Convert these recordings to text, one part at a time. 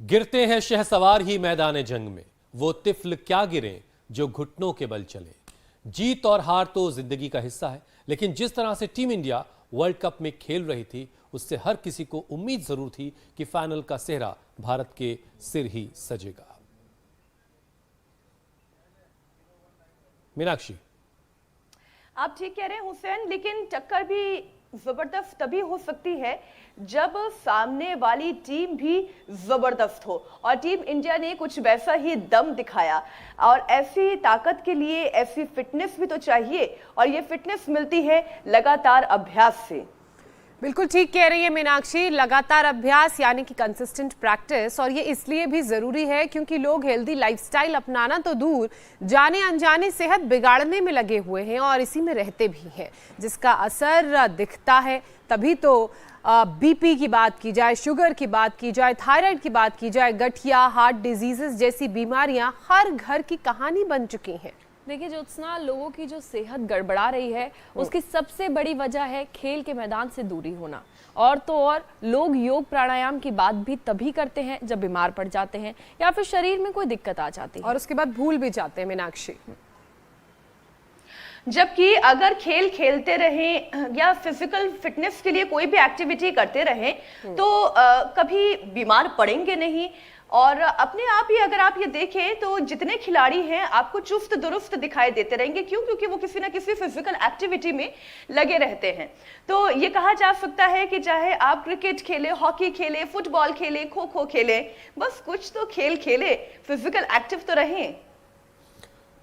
गिरते हैं शहसवार ही मैदान जंग में, वो तिफल क्या गिरे जो घुटनों के बल चले। जीत और हार तो जिंदगी का हिस्सा है, लेकिन जिस तरह से टीम इंडिया वर्ल्ड कप में खेल रही थी, उससे हर किसी को उम्मीद जरूर थी कि फाइनल का सेहरा भारत के सिर ही सजेगा। मीनाक्षी, आप ठीक कह रहे हैं हुसैन, लेकिन टक्कर भी जबरदस्त तभी हो सकती है जब सामने वाली टीम भी जबरदस्त हो, और टीम इंडिया ने कुछ वैसा ही दम दिखाया। और ऐसी ताकत के लिए ऐसी फिटनेस भी तो चाहिए, और ये फिटनेस मिलती है लगातार अभ्यास से। बिल्कुल ठीक कह रही है मीनाक्षी, लगातार अभ्यास यानी कि कंसिस्टेंट प्रैक्टिस। और ये इसलिए भी ज़रूरी है क्योंकि लोग हेल्दी लाइफस्टाइल अपनाना तो दूर, जाने अनजाने सेहत बिगाड़ने में लगे हुए हैं और इसी में रहते भी हैं, जिसका असर दिखता है। तभी तो बीपी की बात की जाए, शुगर की बात की जाए, थायराइड की बात की जाए, गठिया, हार्ट डिजीजेस जैसी बीमारियां हर घर की कहानी बन चुकी हैं। देखिए ज्योत्सना, लोगों की जो सेहत गड़बड़ा रही है उसकी सबसे बड़ी वजह है खेल के मैदान से दूरी होना। और तो और लोग योग प्राणायाम की बात भी तभी करते हैं जब बीमार पड़ जाते हैं या फिर शरीर में कोई दिक्कत आ जाती है, और उसके बाद भूल भी जाते हैं मीनाक्षी। जबकि अगर खेल खेलते रहें या फिजिकल फिटनेस के लिए कोई भी एक्टिविटी करते रहें तो कभी बीमार पड़ेंगे नहीं। और अपने आप ही अगर आप ये देखें तो जितने खिलाड़ी हैं आपको चुस्त दुरुस्त दिखाई देते रहेंगे। क्यों? क्योंकि वो किसी ना किसी फिजिकल एक्टिविटी में लगे रहते हैं। तो ये कहा जा सकता है कि चाहे आप क्रिकेट खेले, हॉकी खेले, फुटबॉल खेले, खो खो खेले, बस कुछ तो खेल खेले, फिजिकल एक्टिव तो रहें।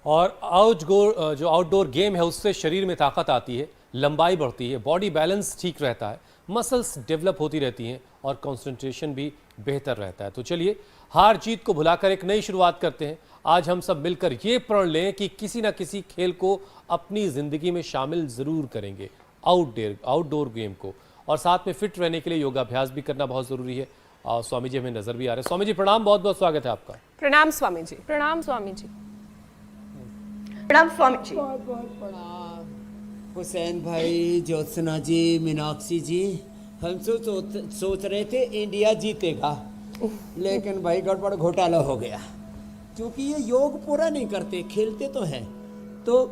और जो आउटडोर गेम है उससे शरीर में ताकत आती है, लंबाई बढ़ती है, बॉडी बैलेंस ठीक रहता है, मसल्स डेवलप होती रहती हैं और कंसंट्रेशन भी बेहतर रहता है। तो चलिए, हार जीत को भुलाकर एक नई शुरुआत करते हैं। आज हम सब मिलकर ये प्रण लें कि किसी ना किसी खेल को अपनी जिंदगी में शामिल जरूर करेंगे, आउटडोर गेम को। और साथ में फिट रहने के लिए योगाभ्यास भी करना बहुत जरूरी है। स्वामी जी हमें नजर भी आ रहे हैं। स्वामी जी प्रणाम, बहुत बहुत स्वागत है आपका। प्रणाम स्वामी जी। प्रणाम स्वामी जी। प्रणाम स्वामी जी। बहुत बहुत प्रणाम हुसैन भाई, ज्योत्सना जी, मीनाक्षी जी। हम सोच रहे थे इंडिया जीतेगा, लेकिन भाई गड़बड़ घोटाला हो गया। क्योंकि ये योग पूरा नहीं करते, खेलते तो हैं। तो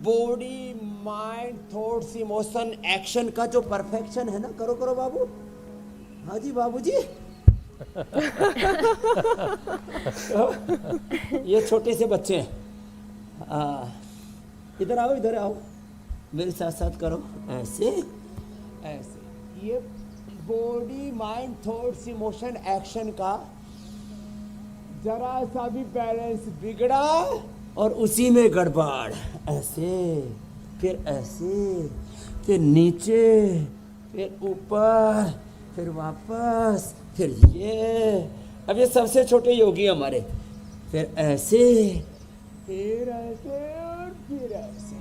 body, mind, thoughts, emotion, action का जो परफेक्शन है ना, करो करो बाबू। हाँ जी बाबू जी। ये छोटे से बच्चे हैं। इधर आओ, इधर आओ, मेरे साथ साथ करो, ऐसे ऐसे। ये body, mind, thoughts, emotion, action का जरा सा भी बैलेंस बिगड़ा और उसी में गड़बड़। ऐसे, फिर ऐसे, फिर नीचे, फिर ऊपर, फिर वापस, फिर ये। अब ये सबसे छोटे योगी हमारे। फिर ऐसे, फिर ऐसे और फिर ऐसे।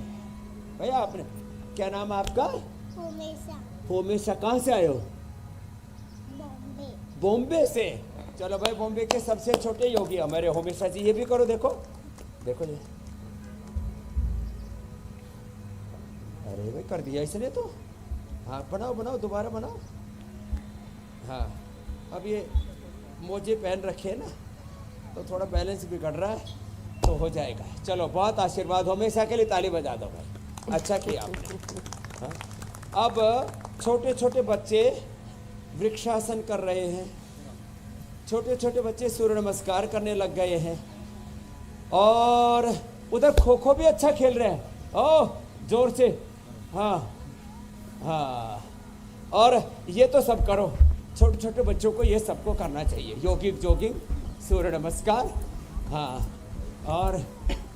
भैया आपने क्या नाम है आपका? होमेशा। कहाँ से आए हो? बॉम्बे से। चलो भाई, बॉम्बे के सबसे छोटे योगी हमारे होमेशा जी। ये भी करो, देखो देखो ये। अरे भाई कर दिया इसने तो। हाँ बनाओ बनाओ, दोबारा बनाओ। हाँ, अब ये मोजे पहन रखे हैं ना, तो थोड़ा बैलेंस बिगड़ रहा है, तो हो जाएगा। चलो, बहुत आशीर्वाद, हमेशा के लिए ताली बजा दो भाई, अच्छा किया आपने। हाँ? अब छोटे छोटे बच्चे वृक्षासन कर रहे हैं, छोटे छोटे बच्चे सूर्य नमस्कार करने लग गए हैं, और उधर खो खो भी अच्छा खेल रहे हैं। ओह जोर से, हाँ हाँ। और ये तो सब करो, छोटे छोटे बच्चों को ये सबको करना चाहिए, योगिक जोगिंग, सूर्य नमस्कार। हाँ, और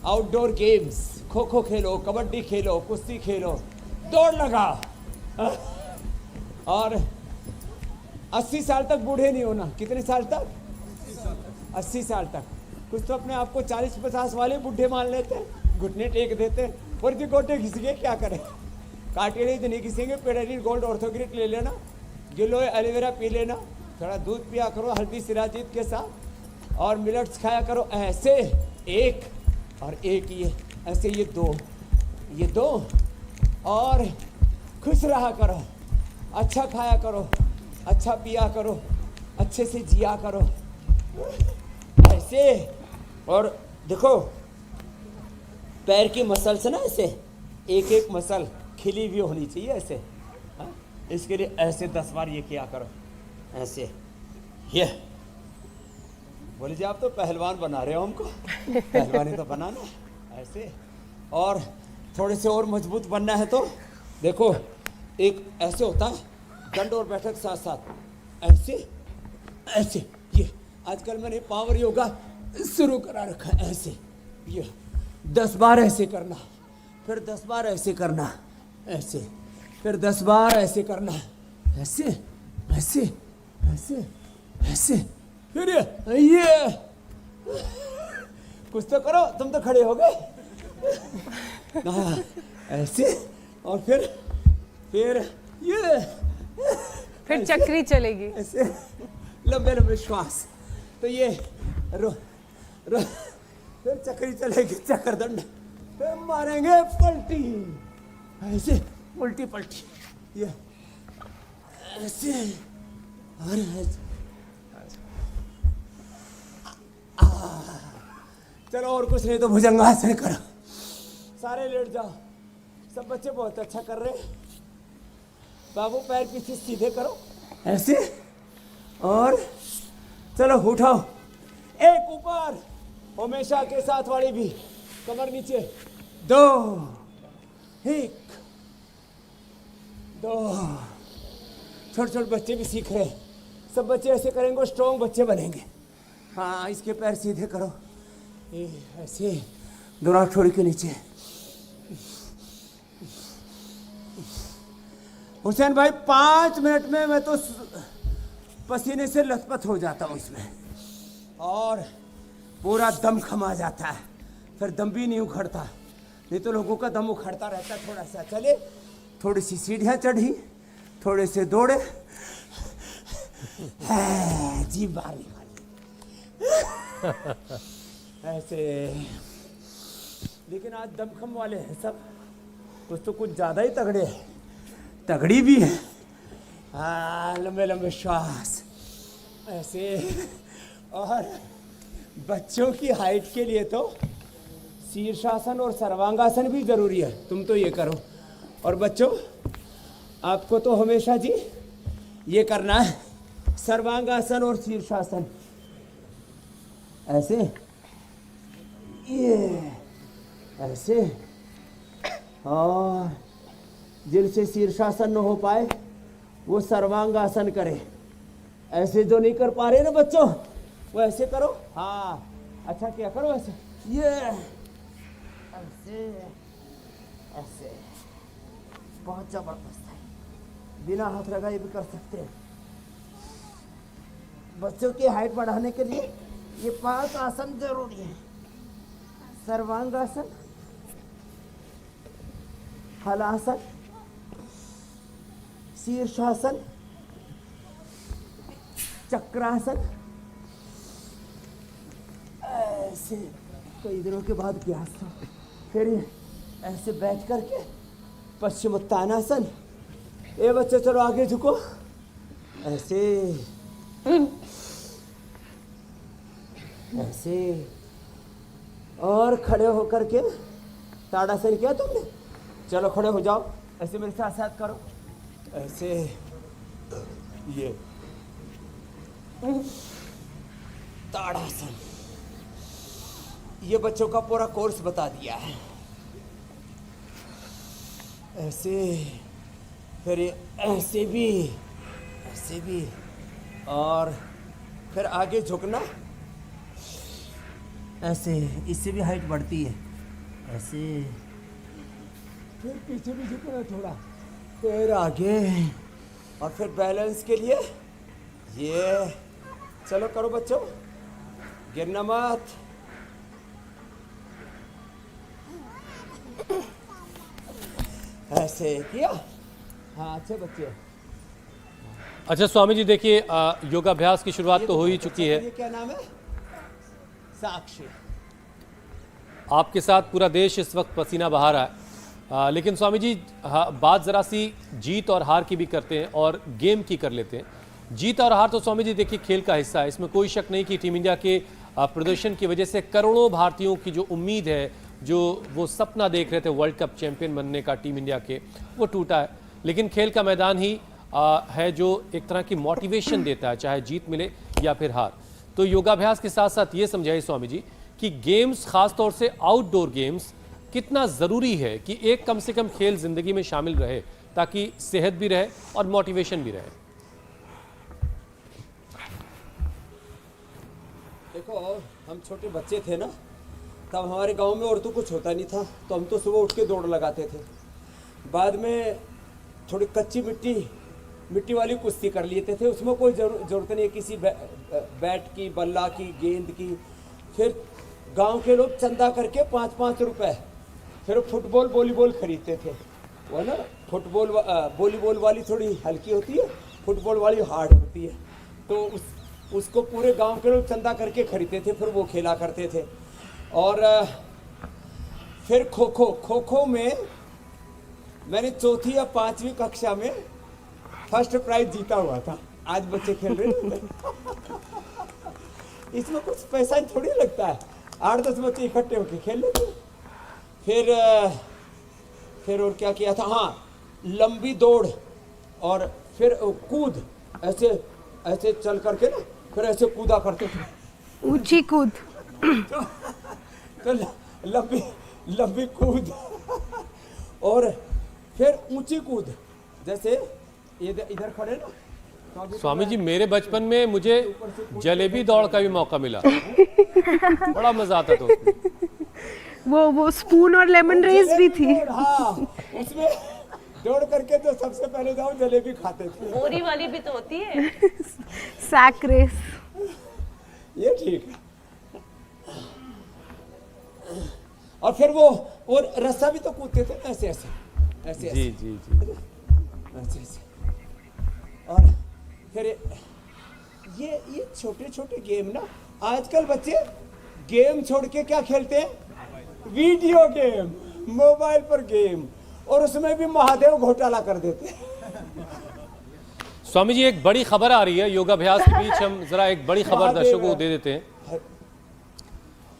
आउटडोर गेम्स, खो खो खेलो, कबड्डी खेलो, कुश्ती खेलो, दौड़ लगाओ। और 80 साल तक बूढ़े नहीं होना। कितने साल तक? 80 साल तक। कुछ तो अपने आप को 40-50 वाले बूढ़े मान लेते हैं, घुटने टेक देते हैं, और भी गोटे घिसेंगे, क्या करें? काटेड़े तो नहीं घिसेंगे, पेडारीन गोल्ड ऑर्थोग्रिट ले लेना, गिलोय एलोवेरा पी लेना, थोड़ा दूध पिया करो हल्दी सिराजीत के साथ, और मिलेट्स खाया करो। ऐसे एक और एक, ये ऐसे, ये दो, और खुश रहा करो, अच्छा खाया करो, अच्छा पिया करो, अच्छे से जिया करो। ऐसे। और देखो पैर की मसल से ना ऐसे एक एक मसल खिली हुई होनी चाहिए ऐसे। हाँ? इसके लिए ऐसे 10 बार ये किया करो ऐसे। ये बोले जी आप तो पहलवान बना रहे हो हमको। पहलवानी तो बनाना ऐसे। और थोड़े से और मजबूत बनना है तो देखो एक ऐसे होता है दंड और बैठक साथ साथ ऐसे ऐसे। ये आजकल मैंने पावर योगा शुरू करा रखा है ऐसे। ये 10 बार ऐसे करना, फिर 10 बार ऐसे करना ऐसे, फिर 10 बार ऐसे करना ऐसे ऐसे ऐसे ऐसे, फिर ये कुछ तो करो, तुम तो खड़े हो गए। हाँ, ऐसे। और फिर ये फिर चक्री चलेगी। ऐसे लंबे लंबे श्वास। तो ये रो फिर चक्री चलेगी, चक्रदंड। फिर मारेंगे पलटी ऐसे, उल्टी पलटी। ये ऐसे और ऐसे। चलो और कुछ नहीं तो भुजंगासन करो। सारे लेट जाओ। सब बच्चे बहुत अच्छा कर रहे हैं। बाबू पैर पीछे सीधे करो ऐसे। और चलो उठाओ, एक ऊपर, हमेशा के साथ वाली भी, कमर नीचे, 2 1 2। छोटे छोटे बच्चे भी सीख रहे हैं। सब बच्चे ऐसे करेंगे, स्ट्रॉन्ग बच्चे बनेंगे। हाँ, इसके पैर सीधे करो ऐसे, दोनों छोड़ के नीचे। हुसैन भाई 5 मिनट में मैं तो पसीने से लथपथ हो जाता हूँ इसमें, और पूरा दम खमा जाता है। फिर दम भी नहीं उखड़ता, नहीं तो लोगों का दम उखड़ता रहता है। थोड़ा सा चले, थोड़ी सी सीढ़ियाँ चढ़ी, थोड़े से दौड़े, जी बाहर निकाली ऐसे। लेकिन आज दमखम वाले हैं सब, कुछ तो कुछ ज़्यादा ही तगड़े हैं, तगड़ी भी है। हाँ, लंबे लंबे श्वास ऐसे। और बच्चों की हाइट के लिए तो शीर्षासन और सर्वांगासन भी जरूरी है। तुम तो ये करो। और बच्चों, आपको तो हमेशा जी ये करना है, सर्वांगासन और शीर्षासन ऐसे, ये ऐसे। और जिनसे शीर्षासन न हो पाए वो सर्वांगासन करे। ऐसे जो नहीं कर पा रहे ना बच्चों, वो ऐसे करो। हाँ, अच्छा क्या करो ऐसे, ये ऐसे ऐसे। बहुत जबरदस्त है, बिना हाथ लगाए भी कर सकते हैं। बच्चों की हाइट बढ़ाने के लिए ये 5 आसन जरूरी है। सर्वांगासन, हलासन, शीर्षासन, चक्रासन, ऐसे कई दिनों के बाद व्यास। फिर ऐसे बैठ करके पश्चिमोत्तानासन। ए बच्चे चलो आगे झुको ऐसे ऐसे। और खड़े होकर के ताड़ासन किया तुमने, चलो खड़े हो जाओ ऐसे, मेरे साथ साथ करो ऐसे। ये ताड़ासन, ये बच्चों का पूरा कोर्स बता दिया है ऐसे। फिर ये ऐसे भी, और फिर आगे झुकना ऐसे, इससे भी हाइट बढ़ती है ऐसे। फिर पीछे भी झुकना थोड़ा, फिर आगे, और फिर बैलेंस के लिए ये। चलो करो बच्चों, गिरना मत। ऐसे किया। हाँ, अच्छे बच्चे। अच्छा स्वामी जी, देखिए योगाभ्यास की शुरुआत तो हो ही चुकी है। ये क्या नाम है? साक्षी। आपके साथ पूरा देश इस वक्त पसीना बहा रहा है, लेकिन स्वामी जी बात ज़रा सी जीत और हार की भी करते हैं और गेम की कर लेते हैं। जीत और हार तो स्वामी जी देखिए खेल का हिस्सा है, इसमें कोई शक नहीं कि टीम इंडिया के प्रदर्शन की वजह से करोड़ों भारतीयों की जो उम्मीद है, जो वो सपना देख रहे थे वर्ल्ड कप चैंपियन बनने का टीम इंडिया के, वो टूटा है। लेकिन खेल का मैदान ही है जो एक तरह की मोटिवेशन देता है, चाहे जीत मिले या फिर हार। तो योगाभ्यास के साथ साथ ये समझाइए स्वामी जी कि गेम्स, खासतौर से आउटडोर गेम्स, कितना ज़रूरी है कि एक कम से कम खेल ज़िंदगी में शामिल रहे ताकि सेहत भी रहे और मोटिवेशन भी रहे। देखो, हम छोटे बच्चे थे ना, तब हमारे गांव में और तो कुछ होता नहीं था, तो हम तो सुबह उठ के दौड़ लगाते थे। बाद में थोड़ी कच्ची मिट्टी वाली कुश्ती कर लेते थे, उसमें कोई ज़रूरत नहीं है किसी बैट की, बल्ला की, गेंद की। फिर गांव के लोग चंदा करके 5-5 रुपए फिर फुटबॉल वॉलीबॉल खरीदते थे। वो ना फुटबॉल वॉलीबॉल वाली थोड़ी हल्की होती है, फुटबॉल वाली हार्ड होती है, तो उसको पूरे गांव के लोग चंदा करके खरीदते थे, फिर वो खेला करते थे। और फिर खो खो में मैंने 4वीं या 5वीं कक्षा में फर्स्ट प्राइज जीता हुआ था। आज बच्चे खेल रहे हैं इसमें कुछ पैसा थोड़ी लगता है, 8-10 बच्चे इकट्ठे होकर खेल लेते। फिर और क्या किया था, हाँ, लंबी दौड़ और फिर कूद, ऐसे चल करके ना फिर ऐसे कूदा करते थे, ऊंची कूद। तो लंबी कूद और फिर ऊंची कूद, जैसे इधर खड़े ना। तो स्वामी जी मेरे बचपन में मुझे जलेबी दौड़ का भी मौका मिला बड़ा मजा आता था उसमें। वो स्पून और लेमन रेस भी थी। हाँ, उसमें दौड़ करके तो सबसे पहले जाओ जलेबी खाते थे। मोरी वाली भी तो होती है। Sack race. ये ठीक है। और फिर वो और रस्सा भी तो कूदते थे ऐसे ऐसे जी जी जी। ऐसे। और फिर ये छोटे छोटे गेम ना, आजकल बच्चे गेम छोड़ के क्या खेलते हैं, वीडियो गेम, मोबाइल पर गेम, और उसमें भी महादेव घोटाला कर देते हैं। स्वामी जी एक बड़ी खबर आ रही है योगाभ्यास के बीच, हम जरा एक बड़ी खबर दर्शकों को दे देते हैं।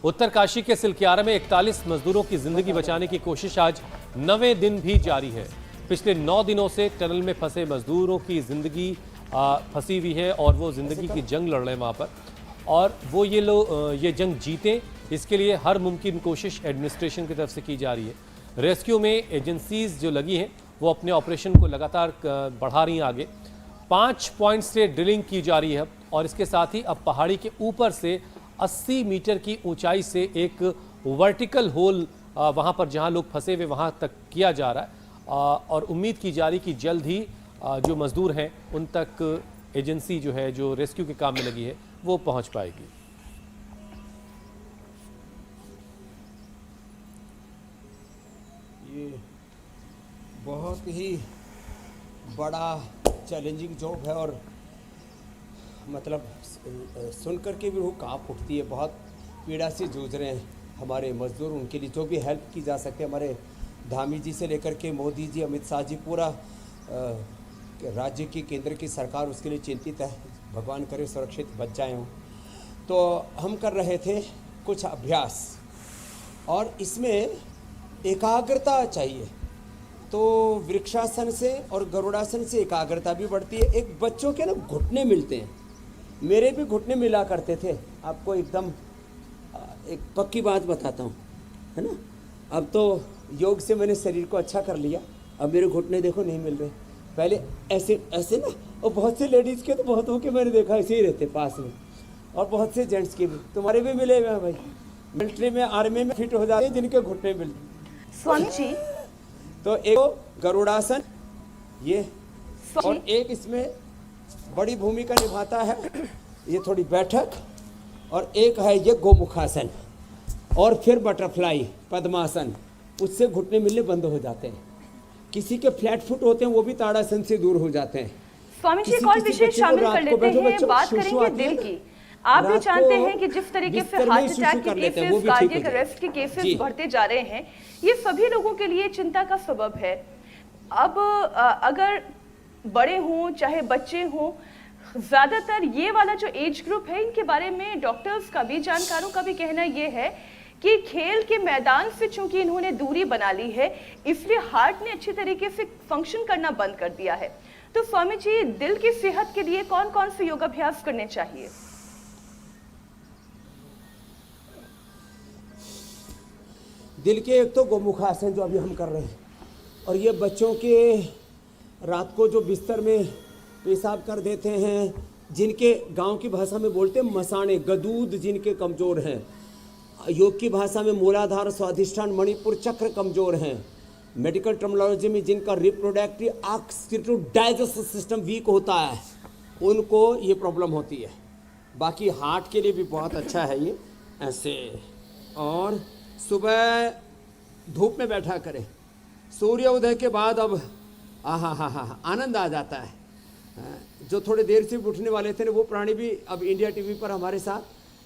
उत्तरकाशी के सिलक्यारा में 41 मजदूरों की जिंदगी बचाने की कोशिश आज 9वें दिन भी जारी है। पिछले 9 दिनों से टनल में फंसे मजदूरों की जिंदगी फंसी हुई है और वो जिंदगी की जंग लड़ रहे हैं वहाँ पर, और वो ये जंग जीतें इसके लिए हर मुमकिन कोशिश एडमिनिस्ट्रेशन की तरफ से की जा रही है। रेस्क्यू में एजेंसीज जो लगी हैं वो अपने ऑपरेशन को लगातार बढ़ा रही हैं आगे। 5 पॉइंट से ड्रिलिंग की जा रही है और इसके साथ ही अब पहाड़ी के ऊपर से 80 मीटर की ऊंचाई से एक वर्टिकल होल वहाँ पर जहाँ लोग फंसे हुए वहाँ तक किया जा रहा है, और उम्मीद की जा रही कि जल्द ही जो मजदूर हैं उन तक एजेंसी जो है जो रेस्क्यू के काम में लगी है वो पहुँच पाएगी। ये बहुत ही बड़ा चैलेंजिंग जॉब है और मतलब सुन कर के भी रूह कांप उठती है। बहुत पीड़ा से जूझ रहे हैं हमारे मजदूर, उनके लिए जो भी हेल्प की जा सकती है। हमारे धामी जी से लेकर के मोदी जी, अमित शाह जी, पूरा राज्य की, केंद्र की सरकार उसके लिए चिंतित है। भगवान करे सुरक्षित बच जाए हों। तो हम कर रहे थे कुछ अभ्यास और इसमें एकाग्रता चाहिए, तो वृक्षासन से और गरुड़ासन से एकाग्रता भी बढ़ती है। एक बच्चों के ना घुटने मिलते हैं, मेरे भी घुटने मिला करते थे। आपको एकदम एक पक्की बात बताता हूँ, है ना। अब तो योग से मैंने शरीर को अच्छा कर लिया, अब मेरे घुटने देखो नहीं मिल रहे। पहले ऐसे ऐसे ना, और बहुत से लेडीज़ के तो बहुतों के मैंने देखा ऐसे ही रहते पास में, और बहुत से जेंट्स के भी। तुम्हारे भी मिले हुए हैं भाई, मिलिट्री में, आर्मी में फिट हो जाते हैं जिनके घुटने मिलते। स्वामी जी तो एक गरुड़ासन ये, और एक इसमें बड़ी भूमिका निभाता है ये थोड़ी बैठक, और एक है ये गोमुखासन, और फिर बटरफ्लाई पद्मासन। उससे घुटने मिलने बंद हो जाते हैं। किसी के फ्लैट फुट होते हैं वो भी ताड़ासन से दूर हो जाते हैं। स्वामी जी एक और विषय शामिल कर लेते हैं, बात करेंगे दिल की। आप भी जानते हैं कि जिस तरीके से हार्ट अटैक के केसेस, कार्डियक अरेस्ट के केसेस बढ़ते जा रहे हैं, ये सभी लोगों के लिए चिंता का सबब है। अब अगर बड़े हों चाहे बच्चे हों, ज्यादातर ये वाला जो एज ग्रुप है, इनके बारे में डॉक्टर्स का भी, जानकारों का भी कहना ये है कि खेल के मैदान से चूंकि इन्होंने दूरी बना ली है, इसलिए हार्ट ने अच्छी तरीके से फंक्शन करना बंद कर दिया है। तो स्वामी जी, दिल की सेहत के लिए कौन कौन से योगाभ्यास करने चाहिए? दिल के एक तो गोमुखासन जो अभी हम कर रहे हैं, और ये बच्चों के रात को जो बिस्तर में पेशाब कर देते हैं, जिनके गांव की भाषा में बोलते हैं मसाने, गदूद जिनके कमज़ोर हैं, योग की भाषा में मूलाधार, स्वाधिष्ठान, मणिपुर चक्र कमज़ोर हैं, मेडिकल टर्मिनोलॉजी में जिनका reproductive oxidative digestive system weak होता है, उनको ये प्रॉब्लम होती है। बाकी हार्ट के लिए भी बहुत अच्छा है ये, ऐसे। और सुबह धूप में बैठा करें, सूर्य उदय के बाद अब आनंद आ जाता है। जो थोड़े देर से उठने वाले थे वो प्राणी भी अब इंडिया टीवी पर हमारे साथ,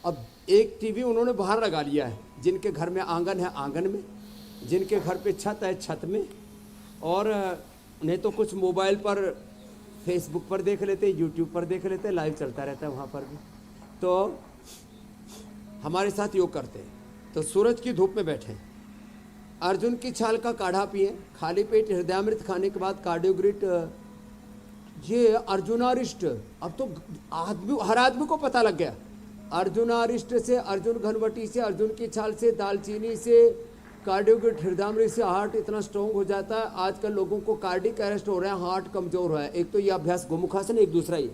अब एक टीवी उन्होंने बाहर लगा लिया है, जिनके घर में आंगन है आंगन में, जिनके घर पे छत है छत में, और नहीं तो कुछ मोबाइल पर फेसबुक पर देख लेते, यूट्यूब पर देख लेते, लाइव चलता रहता है वहाँ पर भी, तो हमारे साथ योग करते हैं। तो सूरज की धूप में बैठे, अर्जुन की छाल का काढ़ा पिए, खाली पेट हृदयामृत खाने के बाद कार्डियोग्रिट, ये अर्जुनारिष्ट, अब तो आदमी, हर आदमी को पता लग गया, अर्जुनारिष्ट से, अर्जुन घनवटी से, अर्जुन की छाल से, दालचीनी से, कार्डियोग्रिट हृदयामृत से हार्ट इतना स्ट्रॉन्ग हो जाता है। आजकल लोगों को कार्डिक अरेस्ट हो रहा है, हार्ट कमजोर हो रहा है। एक तो ये अभ्यास गोमुखासन, एक दूसरा ये,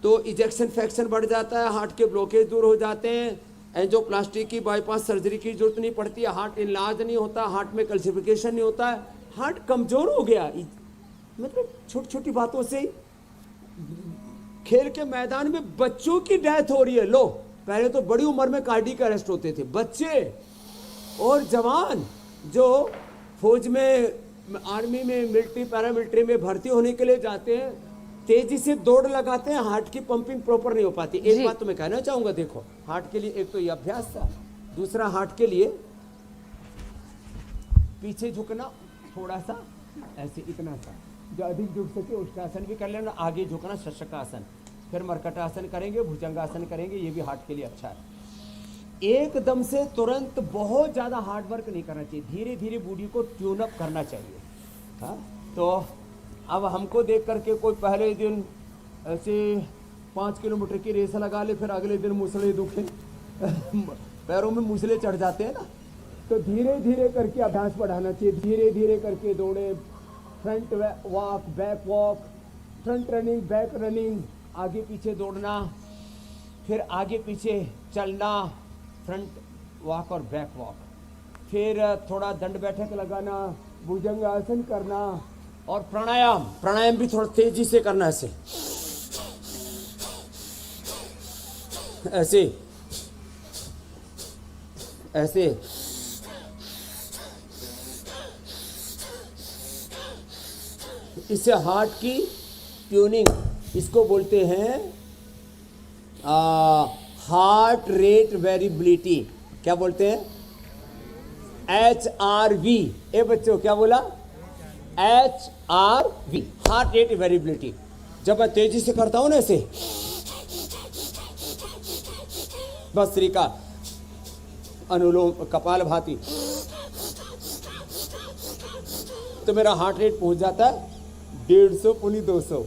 तो इजेक्शन फ्रैक्शन बढ़ जाता है, हार्ट के ब्लॉकेज दूर हो जाते हैं, एंजियोप्लास्टी की बाईपास सर्जरी की जरूरत नहीं पड़ती है, हार्ट इनलार्ज नहीं होता, हार्ट में कैल्सिफिकेशन नहीं होता है, हार्ट कमजोर हो गया। मतलब छोटी छोटी बातों से ही खेल के मैदान में बच्चों की डेथ हो रही है। लो, पहले तो बड़ी उम्र में कार्डियक अरेस्ट होते थे, बच्चे और जवान जो फौज में, आर्मी में, मिलिट्री, पैरामिलिट्री में भर्ती होने के लिए जाते हैं, तेजी से दौड़ लगाते हैं, हार्ट की पंपिंग प्रॉपर नहीं हो पाती। एक बात तो मैं कहना चाहूंगा, देखो हार्ट के लिए एक तो ये अभ्यास था, दूसरा हार्ट के लिए पीछे झुकना थोड़ा सा, ऐसे इतना सा, जो अधिक झुक सके उष्टासन भी कर लेना, आगे झुकना शशकासन, फिर मरकटासन करेंगे, भुजंगासन करेंगे, ये भी हार्ट के लिए अच्छा है। एकदम से तुरंत बहुत ज़्यादा हार्ड वर्क नहीं करना चाहिए, धीरे धीरे बॉडी को ट्यून अप करना चाहिए। हाँ, तो अब हमको देख करके कोई पहले दिन ऐसे 5 किलोमीटर की रेस लगा ले, फिर अगले दिन मुसले दुखे पैरों में मुसले चढ़ जाते हैं ना, तो धीरे धीरे करके अभ्यास बढ़ाना चाहिए, धीरे धीरे करके दौड़े, front walk, back walk, front running, back running, आगे पीछे दौड़ना, फिर आगे पीछे चलना, फ्रंट वॉक और बैक वॉक, फिर थोड़ा दंड बैठक लगाना, भुजंगासन करना, और प्राणायाम, प्राणायाम भी थोड़ा तेजी से करना, ऐसे ऐसे ऐसे, इससे हार्ट की ट्यूनिंग, इसको बोलते हैं हार्ट रेट वेरिएबिलिटी। क्या बोलते हैं? HRV। ए बच्चों क्या बोला? HRV, heart rate variability. जब मैं तेजी से करता हूं ना ऐसे, भस्त्रिका, अनुलोम, कपालभाति, तो मेरा हार्ट रेट पहुंच जाता है 150 पुनी 200।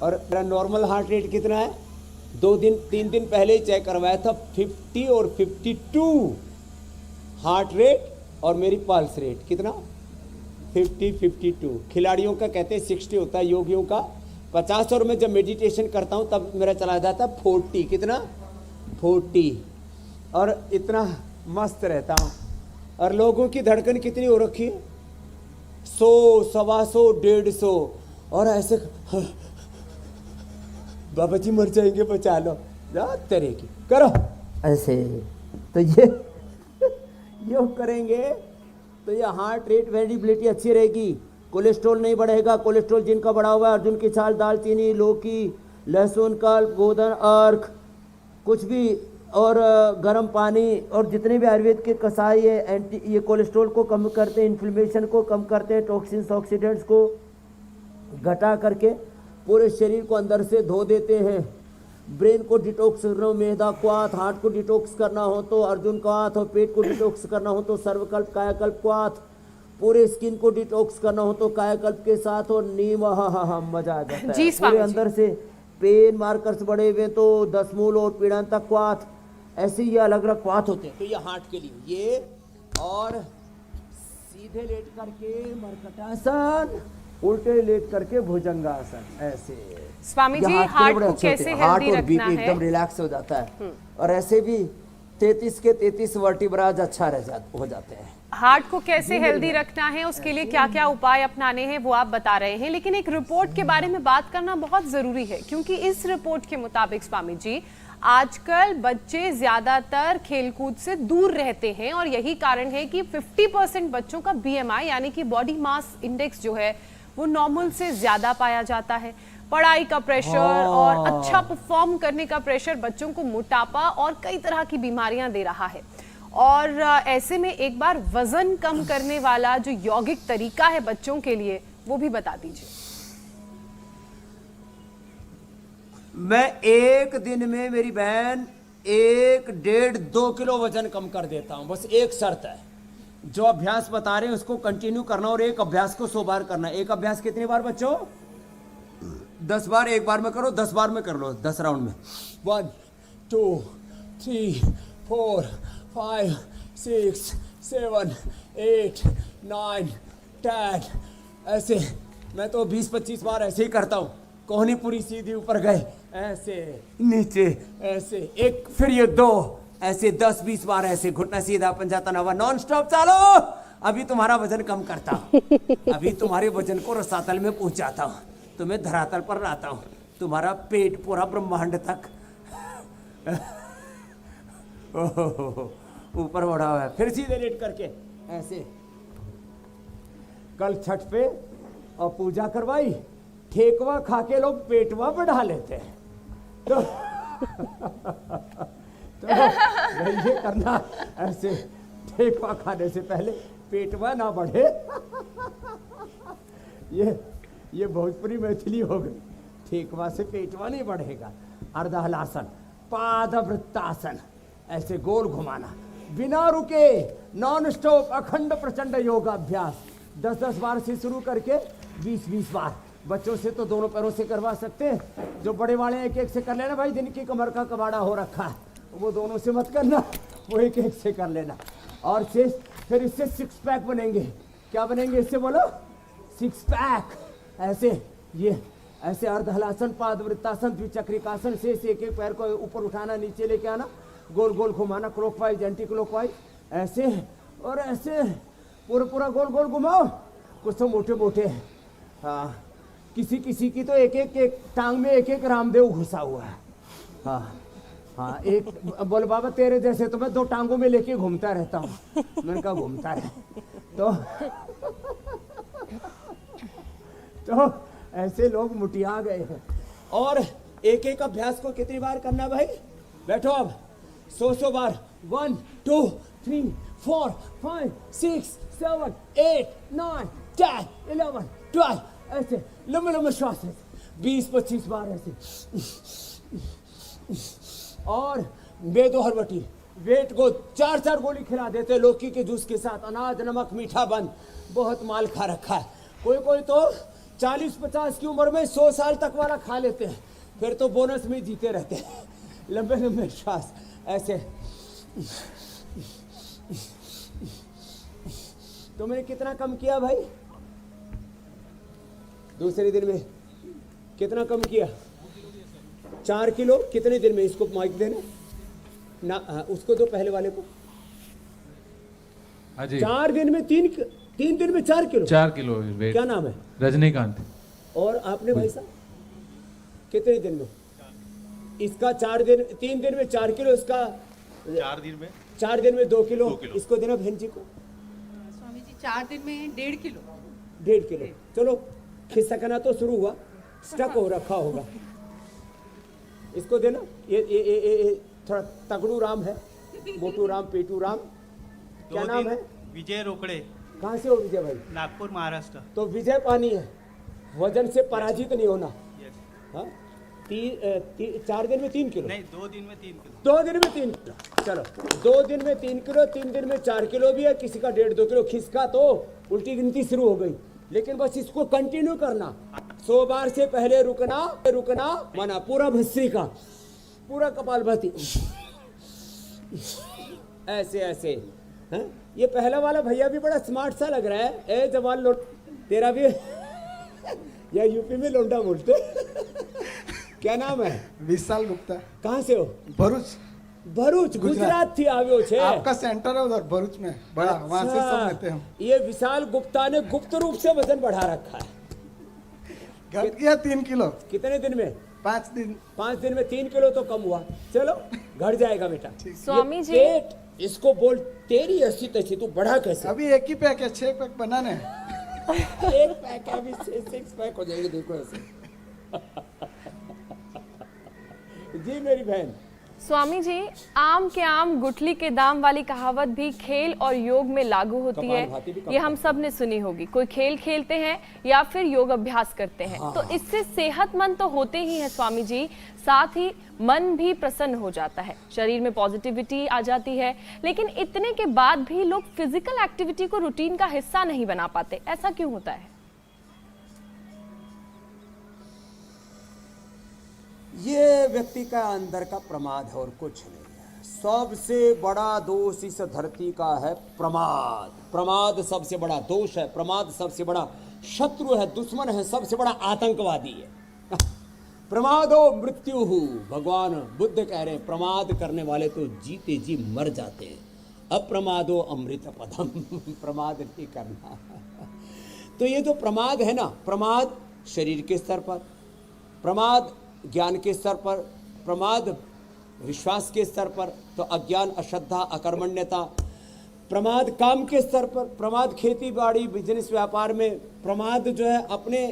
और मेरा नॉर्मल हार्ट रेट कितना है? 2-3 दिन पहले ही चेक करवाया था, 50 और 52 हार्ट रेट, और मेरी पल्स रेट कितना? 50-52। खिलाड़ियों का कहते हैं 60 होता है, योगियों का 50। और मैं जब मेडिटेशन करता हूँ तब मेरा चला जाता है 40। कितना? 40। और इतना मस्त रहता हूँ। और लोगों की धड़कन कितनी हो रखी है? 100, 125, 150। और ऐसे बाबा जी मर जाएंगे, बचा लो, तरह की करो ऐसे। तो ये योग करेंगे तो ये हार्ट रेट वेरिएबिलिटी अच्छी रहेगी, कोलेस्ट्रॉल नहीं बढ़ेगा। कोलेस्ट्रॉल जिनका बढ़ा हुआ है, अर्जुन की छाल, दालचीनी, लौकी, लहसुन, कल्प, गोधन, अर्क, कुछ भी, और गर्म पानी, और जितने भी आयुर्वेद के कसाय ये कोलेस्ट्रॉल को कम करते हैं, इन्फ्लेमेशन को कम करते हैं, टॉक्सिन्स, ऑक्सीडेंट्स को घटा करके पूरे शरीर को अंदर से धो देते हैं। ब्रेन को डिटॉक्स करना हो मेधा क्वाथ, हार्ट को डिटॉक्स करना हो तो अर्जुन क्वाथ, और पेट को डिटॉक्स करना हो तो सर्वकल्प कायाकल्प क्वाथ, पूरे स्किन को डिटॉक्स करना हो तो कायाकल्प के साथ और नीम। हा मजा आ जाता जी है। स्वामी पूरे जी। अंदर से पेन मार्कर्स बढ़े हुए तो 10 मूल और पीड़ांता क्वाथ, ऐसे ये अलग अलग क्वाथ होते हैं। तो ये हार्ट के लिए ये, और सीधे लेट करके मरकटासन, उल्टे लेट करके भुजंगासन, ऐसे। स्वामी ये जी हार्ट के लिए हार्ट बड़े को अच्छे होते कैसे हैं। हार्ट हेल्दी और रखना बीपी है? एकदम रिलैक्स हो जाता है। और ऐसे भी 33 के 33 वर्टिब्राज अच्छा हो जाते हैं। हार्ट को कैसे हेल्दी रखना है, उसके लिए क्या क्या उपाय अपनाने हैं वो आप बता रहे हैं, लेकिन एक रिपोर्ट के बारे में बात करना बहुत जरूरी है, क्योंकि इस रिपोर्ट के मुताबिक स्वामी जी आजकल बच्चे ज्यादातर खेलकूद से दूर रहते हैं और यही कारण है कि 50% बच्चों का BMI यानी कि बॉडी मास इंडेक्स जो है वो नॉर्मल से ज्यादा पाया जाता है। पढ़ाई का प्रेशर और अच्छा परफॉर्म करने का प्रेशर बच्चों को मोटापा और कई तरह की बीमारियां दे रहा है। और ऐसे में एक बार वजन कम करने वाला जो यौगिक तरीका है बच्चों के लिए वो भी बता दीजिए। मैं एक दिन में मेरी बहन 1.5-2 किलो वजन कम कर देता हूं। बस एक शर्त है, जो अभ्यास बता रहे हैं उसको कंटिन्यू करना, और एक अभ्यास को 100 बार करना। एक अभ्यास कितनी बार बच्चों? 10 बार। एक बार में करो, 10 बार में कर लो, 10 राउंड में। 1 2 3 4 5 6 7 8 9 10, ऐसे। मैं तो 20-25 बार ऐसे ही करता हूँ। कोहनी पूरी सीधी ऊपर गए, ऐसे नीचे, ऐसे एक, फिर ये 2, ऐसे 10-20 बार ऐसे, घुटना सीधा, पंजा तनावा, नॉन स्टॉप चालो। अभी तुम्हारा वजन कम करता हूँ, अभी तुम्हारे वजन को रसातल में पहुंचाता हूँ, तुम्हें धरातल पर लाता हूँ, तुम्हारा पेट पूरा ब्रह्मांड तक ऊपर बढ़ा हुआ है। फिर सीधे लेट करके ऐसे। कल छठ पे और पूजा करवाई, ठेकवा खा के लोग पेटवा बढ़ा लेते हैं, तो ये करना ऐसे, ठेकवा खाने से पहले पेटवा ना बढ़े। ये भोजपुरी मैथिली हो गई। ठेकवा से पेटवा नहीं बढ़ेगा। अर्धहलासन, पादवृत्तासन, ऐसे गोल घुमाना बिना रुके, नॉन स्टॉप, अखंड प्रचंड योगाभ्यास 10-10 बार से शुरू करके 20-20 बार। बच्चों से तो दोनों पैरों से करवा सकते हैं, जो बड़े वाले एक से कर लेना भाई, जिनकी कमर का कबाड़ा हो रखा है वो दोनों से मत करना, वो एक से कर लेना। और फिर इससे 6 पैक बनेंगे। क्या बनेंगे इससे बोलो? 6 पैक। ऐसे ये ऐसे अर्धहलासन, पादवृत्तासन, द्विचक्रिकासन से एक एक पैर को ऊपर उठाना, नीचे लेके आना, गोल गोल घुमाना, क्लॉकवाइज एंटी क्लॉकवाइज, ऐसे और ऐसे पूरा गोल गोल घुमाओ। कुछ तो मोटे मोटे, हाँ, किसी की तो एक टांग में एक रामदेव घुसा हुआ है। हाँ, एक बोल बाबा तेरे जैसे तो मैं 2 टांगों में लेके घूमता रहता हूँ। मैंने कहा घूमता रहे तो ऐसे लोग मुटिया गए हैं। और एक अभ्यास को कितनी बार करना भाई? बैठो अब, 100 बार। 1 2 3 4 5 6 7 8 9 10 11 12, ऐसे लंबे श्वास, 20-25 बार ऐसे। और बेदोहरवटी, वेट को 4 गोली खिला देते लौकी के जूस के साथ, अनाज नमक मीठा बंद, बहुत माल खा रखा है। कोई तो 40-50 की उम्र में 100 साल तक वाला खा लेते हैं, फिर तो बोनस में जीते रहते हैं। लंबे श्वास ऐसे। तो मैंने कितना कम किया भाई? दूसरे दिन में कितना कम किया? 4 किलो। कितने दिन में? इसको माइक देना ना, उसको दो पहले वाले को। 4 दिन में 3 दिन में 4 किलो। 4 kilo weight. क्या नाम है? रजनीकांत। और आपने भाई साहब कितने दिन में? इसका 3 दिन में 4 किलो, इसका 4 दिन में 2 किलो। इसको देना बहन जी को। स्वामी जी 4 दिन में 1.5 किलो। 1.5 किलो। चलो खिसकना तो शुरू हुआ, स्टक हो रखा होगा। इसको देना। ये थोड़ा तगड़ू राम है, मोटू राम, पेटू राम। क्या नाम है? विजय रोकड़े। कहाँ से हो विजय भाई? नागपुर, महाराष्ट्र। तो विजय पानी है, वजन से पराजित नहीं होना। हाँ 4 दिन में 3 किलो नहीं 2 दिन में 3 किलो 2 दिन में 3 किलो चलो 2 दिन में 3 किलो 3 दिन में 4 किलो भी है, किसी का 1.5-2 किलो खिसका तो उल्टी गिनती शुरू हो गई। लेकिन बस इसको कंटिन्यू करना, 100 बार से पहले रुकना मना, पूरा भस्सी का पूरा कपालभाति ऐसे हैं? ये पहला वाला भैया भी बड़ा स्मार्ट सा लग रहा है। ए जवान लोट तेरा भी या यूपी में लोंडा बोलते क्या नाम है? विशाल गुप्ता कहाँ से हो? भरूच गुजरात थी આવ્યો છે। आपका सेंटर है उधर भरूच में बड़ा, वहाँ से सब लेते हैं हम। ये विशाल गुप्ता ने गुप्त रूप से वजन बढ़ा रखा है। घट गया 3 किलो कितने दिन में? 5 दिन 5 दिन में 3 किलो तो कम हुआ। चलो घट जाएगा बेटा। स्वामी ये जी। पेट इसको बोल तेरी ऐसी तैसी तू बढ़ा कैसे? अभी एक ही पैक है, 6 पैक बनाने हैं। एक पैक है, अभी 6 पैक हो जाएंगे, देखो ऐसे। जी मेरी बहन, स्वामी जी, आम के आम गुठली के दाम वाली कहावत भी खेल और योग में लागू होती कपालभाति भी है। ये हम सब ने सुनी होगी। कोई खेल खेलते हैं या फिर योग अभ्यास करते हैं तो इससे सेहतमंद तो होते ही हैं स्वामी जी, साथ ही मन भी प्रसन्न हो जाता है, शरीर में पॉजिटिविटी आ जाती है। लेकिन इतने के बाद भी लोग फिजिकल एक्टिविटी को रूटीन का हिस्सा नहीं बना पाते, ऐसा क्यों होता है? ये व्यक्ति का अंदर का प्रमाद है और कुछ नहीं है। सबसे बड़ा दोष इस धरती का है प्रमाद। प्रमाद सबसे बड़ा दोष है, प्रमाद सबसे बड़ा शत्रु है, दुश्मन है, सबसे बड़ा आतंकवादी है। प्रमादो मृत्यु। भगवान बुद्ध कह रहे हैं प्रमाद करने वाले तो जीते जी मर जाते हैं। अप्रमादो अमृत पदम। प्रमाद नहीं करना। तो ये जो प्रमाद है ना, प्रमाद शरीर के स्तर पर, प्रमाद ज्ञान के स्तर पर, प्रमाद विश्वास के स्तर पर, तो अज्ञान, अश्रद्धा, अकर्मण्यता, प्रमाद काम के स्तर पर, प्रमाद खेती बाड़ी बिजनेस व्यापार में, प्रमाद जो है अपने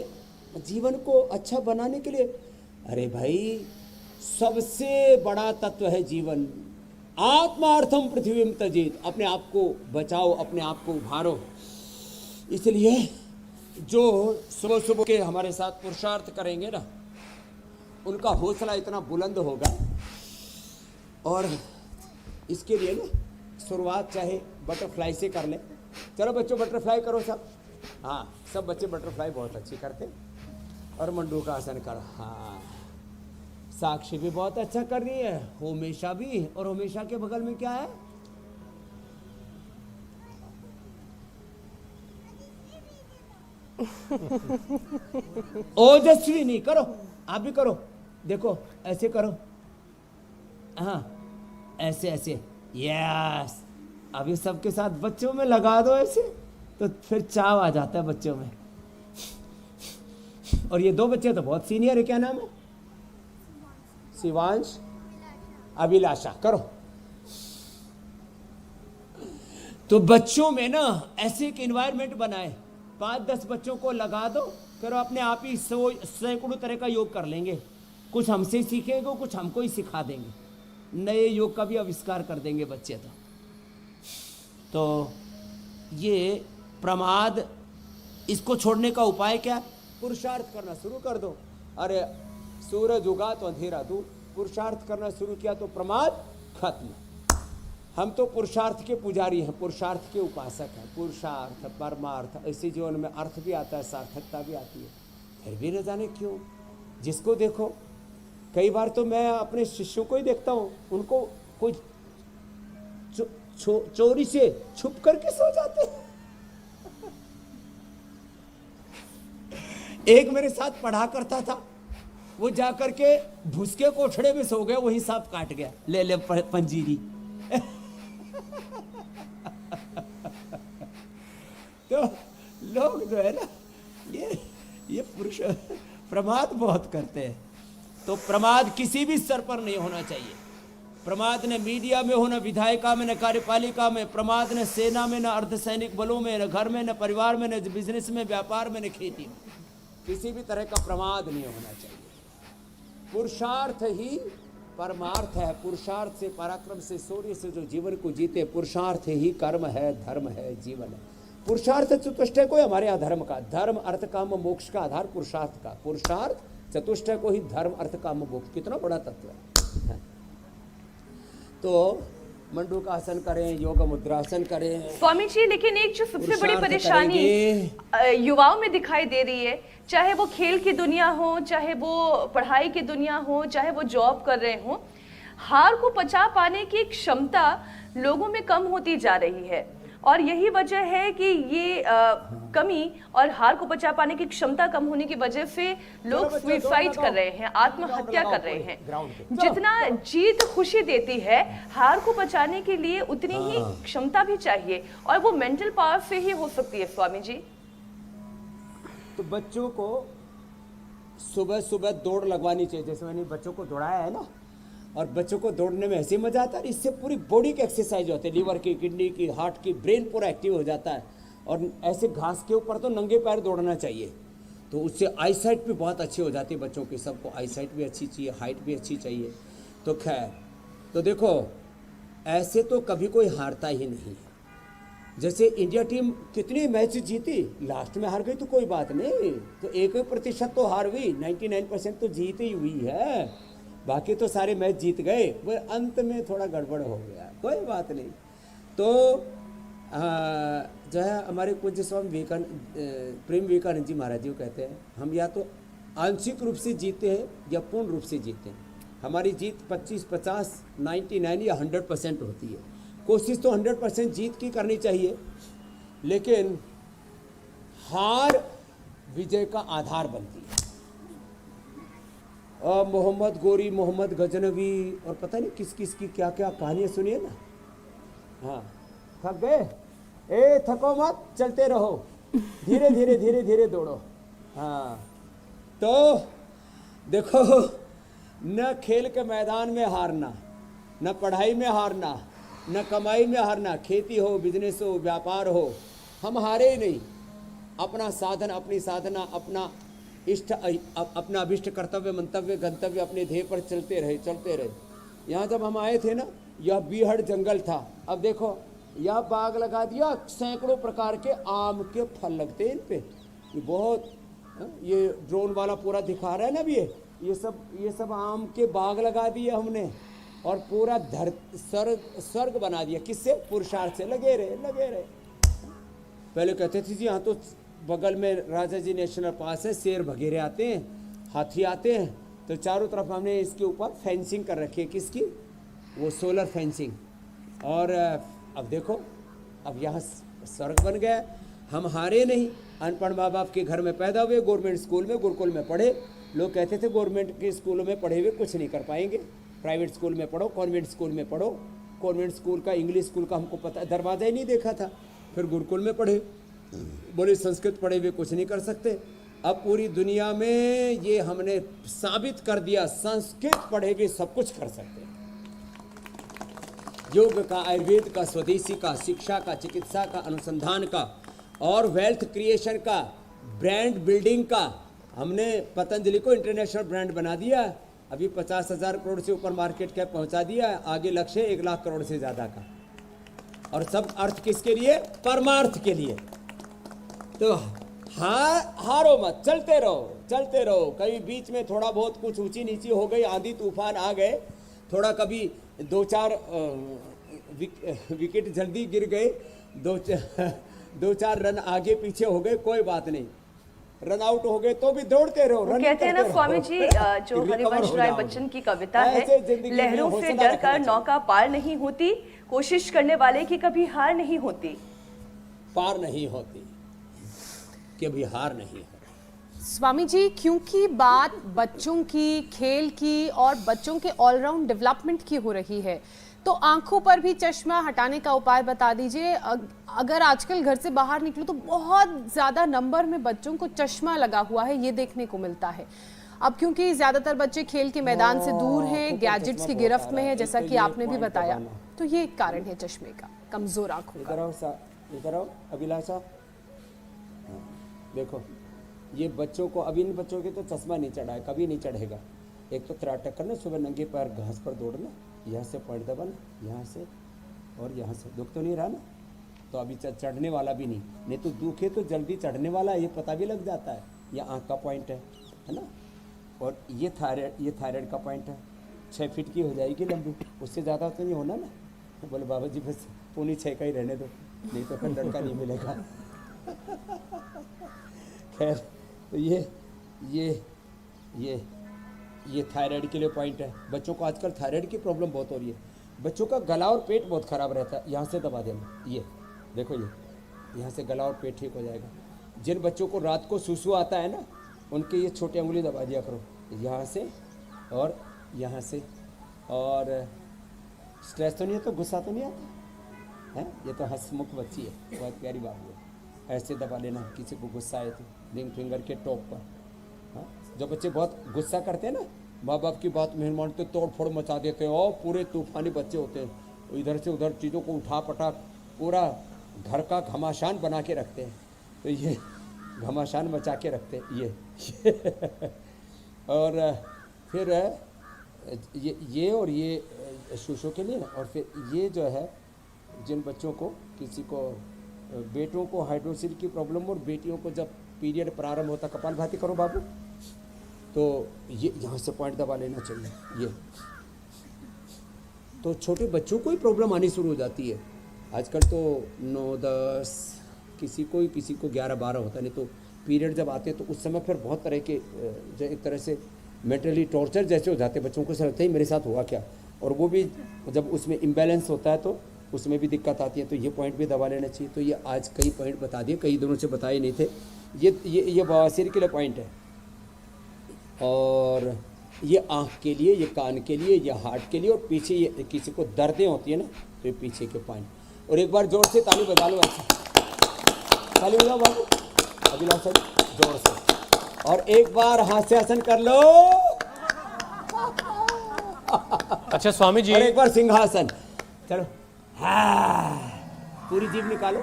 जीवन को अच्छा बनाने के लिए। अरे भाई सबसे बड़ा तत्व है जीवन। आत्मार्थम पृथ्वीम तजेत, अपने आप को बचाओ, अपने आप को उभारो। इसलिए जो सुबह सुबह के हमारे साथ पुरुषार्थ करेंगे ना, उनका हौसला इतना बुलंद होगा। और इसके लिए ना शुरुआत चाहे बटरफ्लाई से कर लें। चलो बच्चों बटरफ्लाई करो सब। हाँ सब बच्चे बटरफ्लाई बहुत अच्छी करते। और मंडू का आसन करो। हाँ साक्षी भी बहुत अच्छा कर रही है, होमेशा भी। और होमेशा के बगल में क्या है? ओजस्वी नहीं, करो आप भी करो। देखो ऐसे करो, हाँ ऐसे ऐसे, यस। अभी सबके साथ बच्चों में लगा दो ऐसे, तो फिर चाव आ जाता है बच्चों में। और ये 2 बच्चे तो बहुत सीनियर है, क्या नाम है? शिवांश, अभिलाषा। करो। तो बच्चों में ना ऐसे एक एनवायरनमेंट बनाए, 5-10 बच्चों को लगा दो, करो अपने आप ही सैकड़ों तरह का योग कर लेंगे। कुछ हमसे सीखेंगे, कुछ हमको ही सिखा देंगे। नए योग का भी आविष्कार कर देंगे बच्चे। तो ये प्रमाद, इसको छोड़ने का उपाय क्या? पुरुषार्थ करना शुरू कर दो। अरे सूरज उगा तो अंधेरा दूर। पुरुषार्थ करना शुरू किया तो प्रमाद खत्म। हम तो पुरुषार्थ के पुजारी हैं, पुरुषार्थ के उपासक हैं। पुरुषार्थ, परमार्थ, ऐसे जीवन में अर्थ भी आता है, सार्थकता भी आती है। फिर भी न जाने क्यों जिसको देखो, कई बार तो मैं अपने शिष्यों को ही देखता हूँ, उनको कोई चोरी से छुप करके सो जाते हैं। एक मेरे साथ पढ़ा करता था, वो जा करके भूसके कोठड़े में सो गया, वही सांप काट गया, ले पंजीरी। तो लोग जो है ना ये पुरुष प्रमाद बहुत करते हैं। तो प्रमाद किसी भी स्तर पर नहीं होना चाहिए। प्रमाद न मीडिया में हो, न विधायिका में, न कार्यपालिका में। प्रमाद न सेना में, न अर्धसैनिक बलों में, न घर में, न परिवार में, न बिजनेस में, व्यापार में, न खेती में। किसी भी तरह का प्रमाद नहीं होना चाहिए। पुरुषार्थ ही परमार्थ है। पुरुषार्थ से, पराक्रम से, शौर्य से जो जीवन को जीते, पुरुषार्थ ही कर्म है, धर्म है, जीवन है। पुरुषार्थ चतुष्टय कोई हमारे यहाँ धर्म का, धर्म अर्थ काम मोक्ष का आधार पुरुषार्थ का। पुरुषार्थ चतुष्टय को ही धर्म अर्थ काम मोक्ष, कितना बड़ा तत्व है। तो मंडूकासन करें, योग मुद्रासन करें। स्वामी जी, लेकिन एक जो सबसे बड़ी पुरुषार्थ परेशानी युवाओं में दिखाई दे रही है, चाहे वो खेल की दुनिया हो, चाहे वो पढ़ाई की दुनिया हो, चाहे वो जॉब कर रहे हो, हार को पचा पाने की क्षमता लोगों में कम होती जा रही है। और यही वजह है कि ये कमी और हार को पचा पाने की क्षमता कम होने की वजह से लोग सुसाइड कर रहे हैं, आत्महत्या कर रहे हैं। जितना जीत खुशी देती है, हार को पचाने के लिए उतनी ही क्षमता भी चाहिए, और वो मेंटल पावर से ही हो सकती है। स्वामी जी, तो बच्चों को सुबह सुबह दौड़ लगवानी चाहिए, जैसे मैंने बच्चों को दौड़ाया है ना, और बच्चों को दौड़ने में ऐसे मजा आता है, इससे पूरी बॉडी की एक्सरसाइज होती है, लीवर की, किडनी की, हार्ट की, ब्रेन पूरा एक्टिव हो जाता है। और ऐसे घास के ऊपर तो नंगे पैर दौड़ना चाहिए, तो उससे आई साइट भी बहुत अच्छी हो जाती है बच्चों की। सबको आई साइट भी अच्छी चाहिए, हाइट भी अच्छी चाहिए। तो खैर, तो देखो ऐसे तो कभी कोई हारता ही नहीं है। जैसे इंडिया टीम कितनी मैच जीती, लास्ट में हार गई तो कोई बात नहीं, तो 1% तो हार गई, 99% तो जीत ही हुई है, बाकी तो सारे मैच जीत गए, वो अंत में थोड़ा गड़बड़ हो गया, कोई बात नहीं। तो जो है हमारे पूज्य स्वामी विवेकानंद, प्रेम विवेकानंद जी महाराज जी कहते हैं, हम या तो आंशिक रूप से जीते हैं या पूर्ण रूप से जीते हैं। हमारी जीत 25, 50, 99 या 100% होती है। कोशिश तो 100% जीत की करनी चाहिए, लेकिन हार विजय का आधार बनती है। और मोहम्मद गोरी, मोहम्मद गजनवी और पता नहीं किस किस की क्या क्या कहानियाँ सुनिए ना। हाँ, थक गए? ए थको मत, चलते रहो, धीरे धीरे धीरे धीरे दौड़ो। हाँ, तो देखो, न खेल के मैदान में हारना, न पढ़ाई में हारना, न कमाई में हारना, खेती हो, बिजनेस हो, व्यापार हो, हम हारे ही नहीं। अपना साधन, अपनी साधना, अपना इष्ट, अपना अभिष्ट कर्तव्य, मंतव्य, गंतव्य, अपने ध्येय पर चलते रहे, चलते रहे। यहाँ जब हम आए थे ना, यह बीहड़ जंगल था, अब देखो यह बाग लगा दिया, सैकड़ों प्रकार के आम के फल लगते हैं इन पे, ये बहुत, ये ड्रोन वाला पूरा दिखा रहा है ना, अभी ये सब आम के बाग लगा दिए हमने, और पूरा स्वर्ग बना दिया। किससे? पुरुषार्थ से। लगे रहे। पहले कहते थे जी यहाँ तो बगल में राजा जी नेशनल पार्क है, शेर वगैरह आते हैं, हाथी आते हैं, तो चारों तरफ हमने इसके ऊपर फेंसिंग कर रखी है। किसकी? वो सोलर फेंसिंग। और अब देखो, अब यहाँ स्वर्ग बन गया। हम हारे नहीं, अनपढ़ माँ बाप के घर में पैदा हुए, गवर्नमेंट स्कूल में, गुरुकुल में पढ़े। लोग कहते थे गवर्नमेंट के स्कूलों में पढ़े हुए कुछ नहीं कर पाएंगे, प्राइवेट स्कूल में पढ़ो, कॉन्वेंट स्कूल में पढ़ो। कॉन्वेंट स्कूल का, इंग्लिश स्कूल का हमको पता, दरवाज़ा ही नहीं देखा था। फिर गुरुकुल में पढ़े, बोले संस्कृत पढ़े हुए कुछ नहीं कर सकते। अब पूरी दुनिया में ये हमने साबित कर दिया, संस्कृत पढ़े हुए सब कुछ कर सकते हैं। योग का, आयुर्वेद का, स्वदेशी का, शिक्षा का, चिकित्सा का, अनुसंधान का, और वेल्थ क्रिएशन का, ब्रांड बिल्डिंग का। हमने पतंजलि को इंटरनेशनल ब्रांड बना दिया। अभी 50,000 करोड़ से ऊपर मार्केट कैप पहुंचा दिया। आगे लक्ष्य 1 लाख करोड़ से ज़्यादा का। और सब अर्थ किसके लिए? परमार्थ के लिए। तो हारो मत, चलते रहो। कभी बीच में थोड़ा बहुत कुछ ऊंची नीची हो गई, आंधी तूफान आ गए, थोड़ा कभी 2-4 विकेट जल्दी गिर गए, 2-4 रन आगे पीछे हो गए, कोई बात नहीं। रन आउट हो गए तो भी दौड़ते रहो। कहते हैं ना स्वामी जी, जो हरिवंश राय बच्चन की कविता है, लहरों से डर कर नौका पार नहीं होती, कोशिश करने वाले की कभी हार नहीं होती। पार नहीं होती, कभी हार नहीं है। स्वामी जी, क्योंकि बात बच्चों की, खेल की और बच्चों के ऑलराउंड डेवलपमेंट की हो रही है, तो आंखों पर भी चश्मा हटाने का उपाय बता दीजिए। अगर आजकल घर से बाहर निकलो तो बहुत ज़्यादा नंबर में बच्चों को चश्मा लगा हुआ है, ये देखने को मिलता है। अब क्योंकि ज़्यादातर बच्चे खेल के मैदान से दूर हैं, गैजेट्स की गिरफ्त में है, जैसा कि आपने भी बताया, तो ये एक कारण है चश्मे का, कमज़ोर आंखों का। इधर आओ अभिलाषा, देखो ये बच्चों को, अभी इन बच्चों के तो चश्मा नहीं चढ़ा है, कभी नहीं चढ़ेगा। एक तो त्राटक करना, सुबह नंगे पैर घास पर दौड़ना, यहाँ से पैर दबाना, यहाँ से और यहाँ से। दुख तो नहीं रहा ना? तो अभी चढ़ने वाला भी नहीं तो दुखे तो जल्दी चढ़ने वाला है, ये पता भी लग जाता है। ये आँख का पॉइंट है ना? और ये थायराइड का पॉइंट है, 6 फीट की हो जाएगी लंबी, उससे ज़्यादा तो नहीं होना ना। बोले बाबा जी बस 5.25 का ही रहने दो, नहीं तो फिर लड़का नहीं मिलेगा। खैर तो ये थायराइड के लिए पॉइंट है। बच्चों को आजकल थायराइड की प्रॉब्लम बहुत हो रही है। बच्चों का गला और पेट बहुत ख़राब रहता है। यहाँ से दबा देना, ये देखो, ये यहाँ से गला और पेट ठीक हो जाएगा। जिन बच्चों को रात को सूसू आता है ना, उनके ये छोटी उंगली दबा दिया करो, यहाँ से और यहाँ से। और स्ट्रेस तो नहीं है, तो गुस्सा तो नहीं आता है, ये तो हंसमुख बच्ची है, बहुत प्यारी बाबू है। ऐसे दबा लेना, किसी को गुस्सा आए तो रिंग फिंगर के टॉप पर। हाँ, जो बच्चे बहुत गुस्सा करते हैं ना, माँ बाप की बात नहीं मानते, तोड़ फोड़ मचा देते हैं, और पूरे तूफानी बच्चे होते हैं, इधर से उधर चीज़ों को उठा पटा पूरा घर का घमासान बना के रखते हैं। तो ये घमासान मचा के रखते हैं ये और फिर ये और ये शूशों के लिए ना। और फिर ये जो है, जिन बच्चों को, किसी को, बेटों को हाइड्रोसिल की प्रॉब्लम और बेटियों को जब पीरियड प्रारंभ होता, कपालभाति करो बाबू, तो ये यहाँ से पॉइंट दबा लेना चाहिए। ये तो छोटे बच्चों को ही प्रॉब्लम आनी शुरू हो जाती है आजकल। तो 9-10 किसी को 11-12 होता, नहीं तो पीरियड जब आते हैं तो उस समय फिर बहुत तरह के जो एक तरह से मेंटली टॉर्चर जैसे हो जाते हैं बच्चों को। लगता है मेरे साथ हुआ क्या, और वो भी जब उसमें इम्बैलेंस होता है तो उसमें भी दिक्कत आती है। तो ये पॉइंट भी दबा लेना चाहिए। तो ये आज कई पॉइंट बता दिए, कई दिनों से बताए नहीं थे। ये बवासीर के लिए पॉइंट है, और ये आँख के लिए, ये कान के लिए, ये हार्ट के लिए, और पीछे ये किसी को दर्दें होती है ना, तो ये पीछे के पॉइंट। और एक बार जोर से ताली बजा लो, ऐसे ताली बजाओ बाबू, अभिलाषा जी, जोर से। और एक बार हास्यासन कर लो। अच्छा स्वामी जी, और एक बार सिंहासन। चलो, पूरी जीभ निकालो।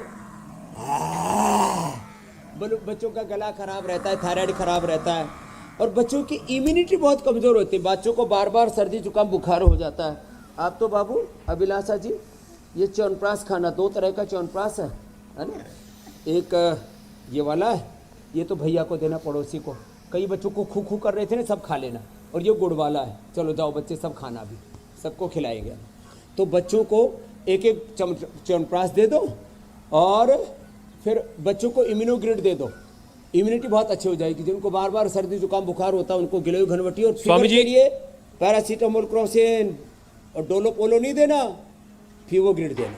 बच्चों का गला खराब रहता है, थायराइड खराब रहता है, और बच्चों की इम्यूनिटी बहुत कमज़ोर होती है। बच्चों को बार बार सर्दी जुकाम बुखार हो जाता है। आप तो बाबू अभिलाषा जी, ये च्यवनप्राश खाना, 2 तरह का च्यवनप्राश है ना। एक ये वाला है, ये तो भैया को देना, पड़ोसी को। कई बच्चों को खू कर रहे थे ना, सब खा लेना। और ये गुड़ वाला है, चलो जाओ बच्चे सब खाना, भी सबको खिलाएंगे। तो बच्चों को एक च्यवनप्राश दे दो, और फिर बच्चों को इम्यूनोग्रिड दे दो, इम्यूनिटी बहुत अच्छी हो जाएगी। जिनको बार बार सर्दी जुकाम बुखार होता है उनको गिलोय घनवटी और स्वामी जी, के लिए पैरासीटामोल, क्रोसिन और डोलो पोलो नहीं देना, फीवोग्रिड देना।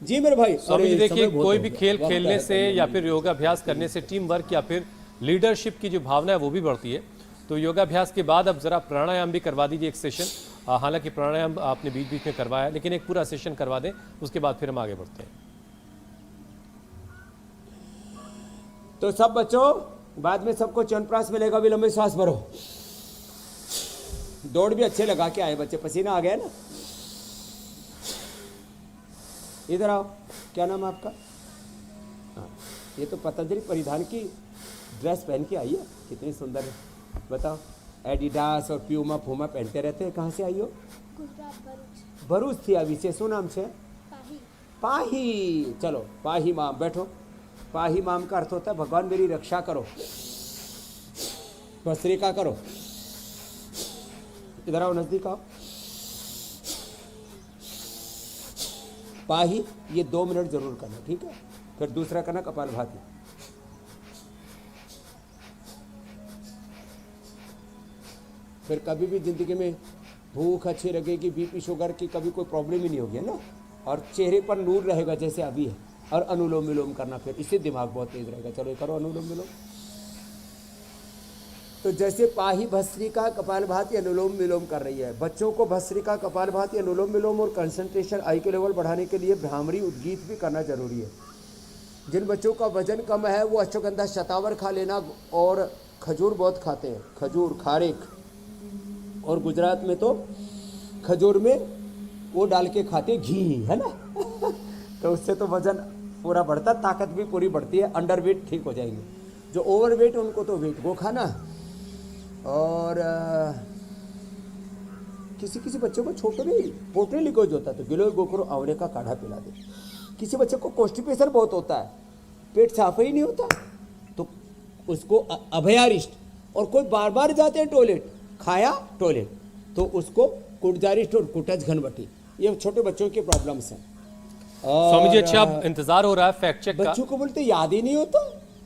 जी मेरे भाई। स्वामी जी देखिए, कोई भी खेल खेलने से या फिर योगाभ्यास करने से टीम वर्क या फिर लीडरशिप की जो भावना है वो भी बढ़ती है। तो योगाभ्यास के बाद अब जरा प्राणायाम भी करवा दीजिए एक सेशन। हालांकि प्राणायाम आपने बीच बीच में करवाया, लेकिन एक पूरा सेशन करवा दें, उसके बाद फिर हम आगे बढ़ते हैं। तो सब बच्चों, बाद में सबको च्यवनप्राश मिलेगा। भी लंबी सांस भरो, दौड़ भी अच्छे लगा के आए बच्चे, पसीना आ गया ना। इधर आओ, क्या नाम है आपका? हाँ, ये तो पतंजलि परिधान की ड्रेस पहन के आई है, कितनी सुंदर है। बताओ, एडिडास और प्यूमा फूमा पहनते रहते हैं। कहाँ से आई हो? भरूच थी। अभी से शो नाम से? पाही। चलो पाही माम, बैठो। पाही माम का अर्थ होता है भगवान मेरी रक्षा करो, भस्त्रिका करो। इधर आओ, नजदीक आओ। पाही, ये 2 मिनट जरूर करना, ठीक है। फिर दूसरा करना कपालभाति। फिर कभी भी जिंदगी में भूख अच्छी लगेगी, बीपी शुगर की कभी कोई प्रॉब्लम ही नहीं होगी, है ना। और चेहरे पर नूर रहेगा जैसे अभी है। और अनुलोम विलोम करना, फिर इससे दिमाग बहुत तेज रहेगा। चलो ये करो अनुलोम विलोम। तो जैसे पाही भस्त्रिका कपालभाति अनुलोम विलोम कर रही है, बच्चों को भस्त्रिका कपालभाति अनुलोम विलोम और कंसंट्रेशन आई के लेवल बढ़ाने के लिए भ्रामरी उद्गीत भी करना जरूरी है। जिन बच्चों का वजन कम है वो अश्वगंधा शतावर खा लेना, और खजूर बहुत खाते हैं, खजूर खारेक। और गुजरात में तो खजूर में वो डाल के खाते घी, है ना। तो उससे तो वजन पूरा बढ़ता, ताकत भी पूरी बढ़ती है, अंडर वेट ठीक हो जाएंगे। जो ओवर वेट उनको तो वेट वो खाना। और किसी किसी बच्चे को छोटे में पोटने लिकोज होता है तो गिलोय गोखरो आंवले का काढ़ा पिला दे। किसी बच्चे को कॉन्स्टिपेशन बहुत होता है, पेट साफ ही नहीं होता, तो उसको अभयारिष्ट। और कोई बार बार जाते हैं टॉयलेट खाया टॉयलेट, तो उसको कुटजारी स्टोर कुटज घनवटी, ये छोटे बच्चों की प्रॉब्लम्स हैं। स्वामी जी और, अच्छा अब इंतजार हो रहा है फैक्ट चेक का। बच्चों को बोलते याद ही नहीं होता,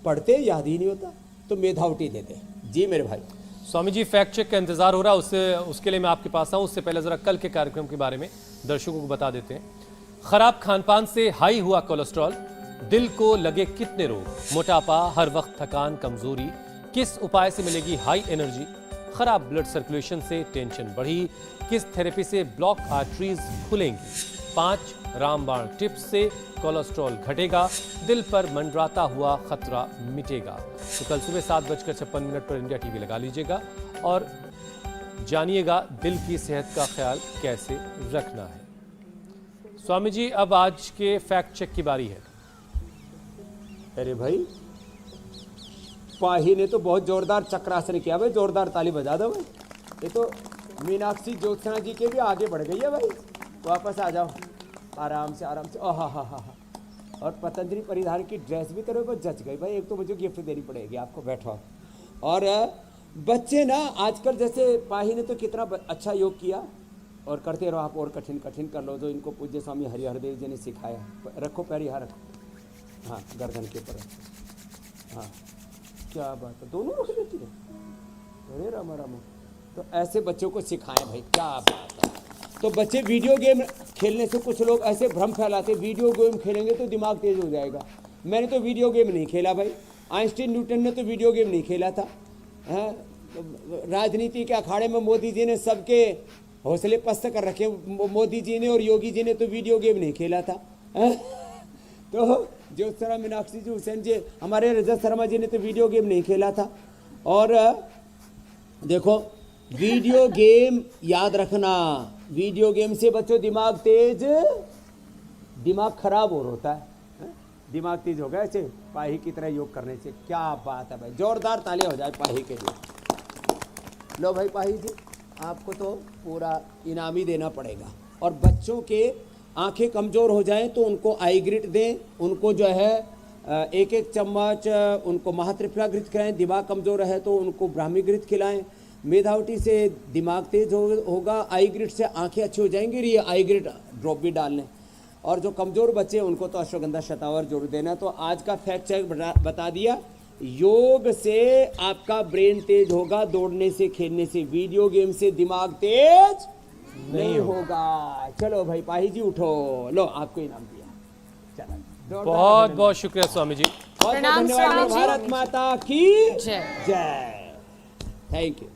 पढ़ते याद ही नहीं होता, तो मेधावटी देते। जी मेरे भाई। स्वामी जी फैक्ट चेक का इंतजार हो रहा है, उसके लिए मैं आपके पास आऊं, उससे पहले जरा कल के कार्यक्रम के बारे में दर्शकों को बता देते हैं। खराब खानपान से हाई हुआ कोलेस्ट्रॉल, दिल को लगे कितने रोग, मोटापा, हर वक्त थकान, कमजोरी, किस उपाय से मिलेगी हाई एनर्जी, खराब ब्लड सर्कुलेशन से टेंशन बढ़ी, किस थेरेपी से ब्लॉक आर्टरीज खुलेंगी, 5 रामबाण टिप्स से कोलेस्ट्रॉल घटेगा, दिल पर मंडराता हुआ खतरा मिटेगा। तो कल सुबह 7:56 पर इंडिया टीवी लगा लीजिएगा और जानिएगा दिल की सेहत का ख्याल कैसे रखना है। स्वामी जी अब आज के फैक्ट चेक की बारी है। अरे भाई पाही ने तो बहुत जोरदार चक्रासन किया भाई, जोरदार ताली बजा दो भाई। ये तो मीनाक्षी ज्योत्सना जी के भी आगे बढ़ गई है भाई। वापस आ जाओ आराम से आराम से। हा। और पतंजलि परिधान की ड्रेस भी तेरे को जच गई भाई, एक तो मुझे गिफ्ट देनी पड़ेगी आपको। बैठो। और बच्चे ना आजकल, जैसे पाही ने तो कितना अच्छा योग किया, और करते रहो आप, और कठिन कठिन कर लो जो इनको पूज्य स्वामी हरिहरदेव जी ने सिखाया। रखो पैर यहाँ रखो, हाँ गर्दन के ऊपर, हाँ क्या बात है, दोनों रख लेती है। अरे रामा रामा, तो ऐसे बच्चों को सिखाएं भाई, क्या बात है। तो बच्चे वीडियो गेम खेलने से, कुछ लोग ऐसे भ्रम फैलाते, वीडियो गेम खेलेंगे तो दिमाग तेज हो जाएगा। मैंने तो वीडियो गेम नहीं खेला भाई, आइंस्टीन न्यूटन ने तो वीडियो गेम नहीं खेला था। राजनीति के अखाड़े में मोदी जी ने सबके हौसले पस्त कर रखे, मोदी जी ने और योगी जी ने तो वीडियो गेम नहीं खेला था। तो ज्योत्सना मीनाक्षी जी, हुसैन जी, हमारे रजत शर्मा जी ने तो वीडियो गेम नहीं खेला था। और देखो वीडियो गेम याद रखना, वीडियो गेम से बच्चों दिमाग तेज, दिमाग खराब और होता है। दिमाग तेज होगा ऐसे पाही की तरह योग करने से। क्या बात है भाई, जोरदार तालियां हो जाए पाही के लिए। लो भाई पाही जी, आपको तो पूरा इनाम ही देना पड़ेगा। और बच्चों के आंखें कमज़ोर हो जाएं तो उनको आई ग्रिट दें, उनको जो है 1-1 चम्मच उनको महात्रिफला घृत खिलाएं। दिमाग कमज़ोर है तो उनको ब्राह्मी घृत खिलाएं। मेधावटी से दिमाग तेज होगा, आई ग्रिट से आंखें अच्छी हो जाएंगी, ये आई ग्रिट ड्रॉप भी डाल लें। और जो कमज़ोर बच्चे उनको तो अश्वगंधा शतावर जरूर देना। तो आज का फैक्ट चेक बता दिया, योग से आपका ब्रेन तेज होगा, दौड़ने से, खेलने से। वीडियो गेम से दिमाग तेज नहीं होगा। चलो भाई पाही जी उठो, लो आपको इनाम दिया। चलो बहुत बहुत शुक्रिया स्वामी जी। बहुत बहुत प्रणाम धन्यवाद। स्वामी जी। भारत माता की जय। जय। Thank you.